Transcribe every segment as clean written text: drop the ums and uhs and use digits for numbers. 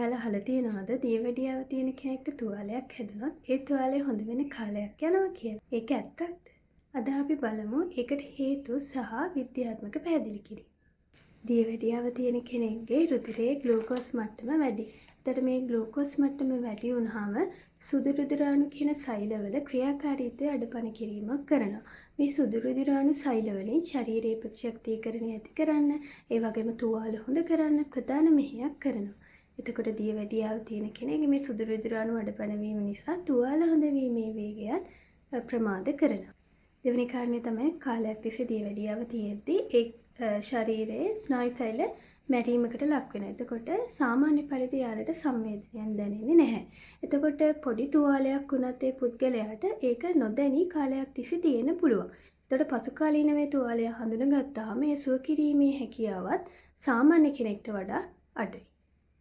ඔයාලා අහලා තියෙනවද දියවැඩියාව තියෙන කෙනෙක්ට තුවාලයක් හැදුනොත් ඒ තුවාලය හොඳ වෙන කාලයක් යනවා කියලා. ඒක ඇත්තක්ද? අද අපි බලමු ඒකට හේතු සහ විද්‍යාත්මක පැහැදිලි කිරීම. දියවැඩියාව තියෙන කෙනෙක්ගේ රුධිරයේ ග්ලූකෝස් මට්ටම වැඩි. එතකොට මේ ග්ලූකෝස් මට්ටම වැඩි වුණාම සුදු රුධිරාණු කියන සෛලවල ක්‍රියාකාරීත්වය අඩපණ කිරීමක් කරනවා. මේ සුදු රුධිරාණු සෛල වලින් ශරීරයේ ප්‍රතිශක්තිකරණය ඇති කරන්න, ඒ වගේම තුවාල හොඳ කරන්න ප්‍රධාන මෙහෙයක් කරනවා. එතකොට දියවැඩියාව තියෙන කෙනෙක්ගේ මේ සුදු රුධිරාණු අඩපණ වීම නිසා තුවාල හොඳ වීමේ වේගයත් ප්‍රමාද කරනවා. දෙවෙනි කාරණේ තමයි කාලයක් තිස්සේ දියවැඩියාව තියෙද්දී ඒ ශරීරයේ ස්නායු සෛල මැරීමකට ලක් වෙනවා. එතකොට සාමාන්‍ය පරිදි යාලට සංවේදනයක් දැනෙන්නේ නැහැ. එතකොට පොඩි තුවාලයක් වුණත් ඒ පුද්ගලයාට ඒක නොදැනී කාලයක් තිස්සේ තියෙන්න පුළුවන්. එතකොට පසු කාලීන මේ තුවාලය හඳුනගත්තාම ඒ සුව කිරීමේ හැකියාවත් සාමාන්‍ය කෙනෙක්ට වඩා අඩුයි.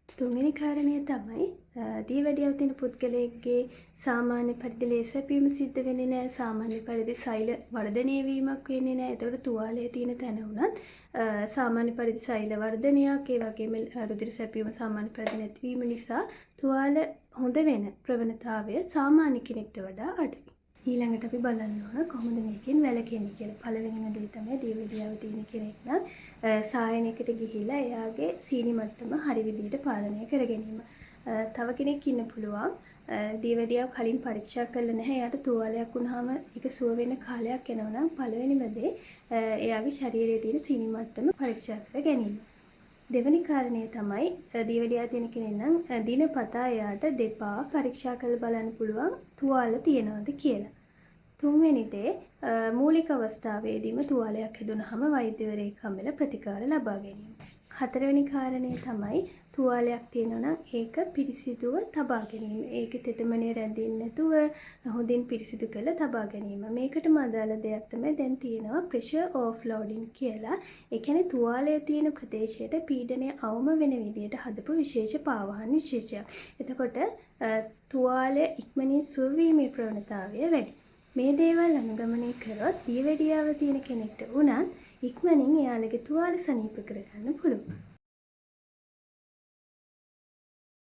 තුන්වෙනි කාරණය තමයි දියවැඩියාව තියෙන පුද්ගලයෙක්ගේ සාමාන්‍ය පරිදි ලේස සැපීම සිද්ධ වෙන්නේ නැහැ. සාමාන්‍ය පරිදි සෛල වර්ධනය වීමක් වෙන්නේ නැහැ. ඒතකොට තුවාලයේ තියෙන තැන උනත් සාමාන්‍ය පරිදි සෛල වර්ධනයක්, ඒ වගේම රුධිර සැපීම සාමාන්‍ය පරිදි නැතිවීම නිසා තුවාල හොඳ වෙන ප්‍රවණතාවය සාමාන්‍ය කෙනෙක්ට වඩා අඩුයි. ඊළඟට අපි බලන්න ඕන කොහොමද මේකෙන් වැළකෙන්නේ කියලා. පළවෙනිම දේ තමයි දියවැඩියාව තියෙන කෙනෙක් නම් සායනයකට ගිහිලා එයාගේ සීනි මට්ටම හරි විදිහට පාලනය කර ගැනීම. තව කෙනෙක් ඉන්න පුළුවන් දියවැඩියාව කලින් පරීක්ෂා කළා නැහැ. එයාට තුවාලයක් වුණාම ඒක සුව වෙන කාලයක් යනවා නම් පළවෙනිම දේ එයාගේ ශරීරයේ තියෙන සීනි මට්ටම පරීක්ෂා කර ගැනීම. දෙවෙනි කාරණය තමයි දියවැඩියාව තියෙන කෙනෙක් නම් දිනපතා එයාට දෙපා පරීක්ෂා කරලා බලන්න පුළුවන් තුවාල තියෙනවද කියලා. තුන්වෙනි දේ මූලික අවස්ථාවේදීම තුවාලයක් හැදුනහම වෛද්‍යවරයෙක් හම්බෙලා ප්‍රතිකාර ලබා ගැනීම. හතරවෙනි කාරණය තමයි තුවාලයක් තියෙනවා නම් ඒක පිරිසිදුව තබා ගැනීම. ඒකේ තෙතමනේ රැඳෙන්නේ නැතුව හොඳින් පිරිසිදු කරලා තබා ගැනීම. මේකටම අදාළ දෙයක් තමයි දැන් තියෙනවා ප්‍රෙෂර් ඕෆ්ලෝඩින් කියලා. ඒ කියන්නේ තුවාලයේ තියෙන ප්‍රදේශයට පීඩනය අවම වෙන විදිහට හදපු විශේෂ පාවාහන විශේෂයක්. එතකොට තුවාලය ඉක්මනින් සුව වීමේ ප්‍රවණතාවය වැඩි. මේ දේවල් අනුගමනය කරොත් දියවැඩියාව තියෙන කෙනෙක්ට උනත් ඉක්මනින් එයාලගේ තුවාල සනීප කරගන්න පුළුවන්.